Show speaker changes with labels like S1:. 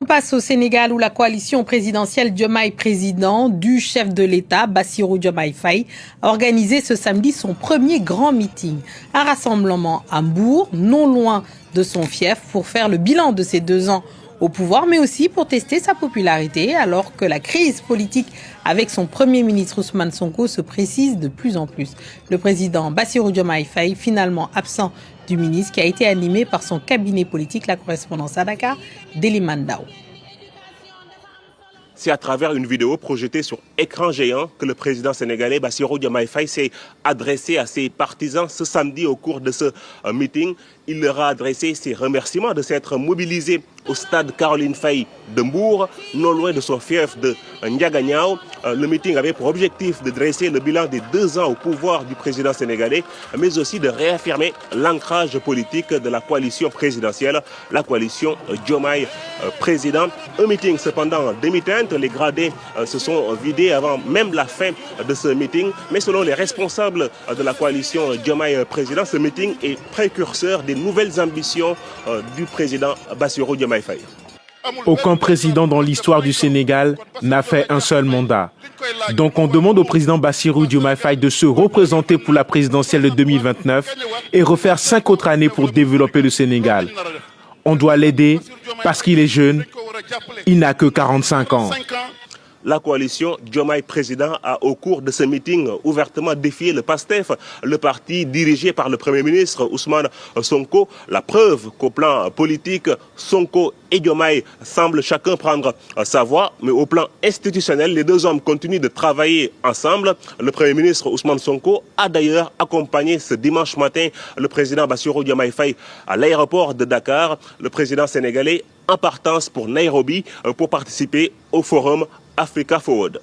S1: passe au Sénégal où la coalition présidentielle Diomaye Président du chef de l'État, Bassirou Diomaye Faye, a organisé ce samedi son premier grand meeting. Un rassemblement à Mbour, non loin de son fief, pour faire le bilan de ses 2 ans au pouvoir, mais aussi pour tester sa popularité, alors que la crise politique avec son premier ministre Ousmane Sonko se précise de plus en plus. Le président Bassirou Diomaye Faye, finalement absent du ministre, qui a été animé par son cabinet politique, la correspondance à Dakar, d'Eliman Dao.
S2: C'est à travers une vidéo projetée sur écran géant que le président sénégalais Bassirou Diomaye Faye s'est adressé à ses partisans ce samedi au cours de ce meeting. Il leur a adressé ses remerciements de s'être mobilisés au stade Caroline Faye de Mbour, non loin de son fief de Ndiaganiao. Le meeting avait pour objectif de dresser le bilan des 2 ans au pouvoir du président sénégalais, mais aussi de réaffirmer l'ancrage politique de la coalition présidentielle, la coalition Diomaye Président. Un meeting cependant en demi-teinte, les gradés se sont vidés avant même la fin de ce meeting. Mais selon les responsables de la coalition Diomaye Président, ce meeting est précurseur des nouvelles ambitions du président Bassirou Diomaye Faye.
S3: Aucun président dans l'histoire du Sénégal n'a fait un seul mandat. Donc on demande au président Bassirou Diomaye Faye de se représenter pour la présidentielle de 2029 et refaire 5 autres années pour développer le Sénégal. On doit l'aider parce qu'il est jeune, il n'a que 45 ans.
S2: La coalition Diomaye Président a, au cours de ce meeting, ouvertement défié le PASTEF, le parti dirigé par le Premier ministre Ousmane Sonko. La preuve qu'au plan politique, Sonko et Diomaye semblent chacun prendre sa voie. Mais au plan institutionnel, les 2 hommes continuent de travailler ensemble. Le Premier ministre Ousmane Sonko a d'ailleurs accompagné ce dimanche matin le président Bassirou Diomaye Faye à l'aéroport de Dakar. Le président sénégalais en partance pour Nairobi pour participer au forum Africa Forward.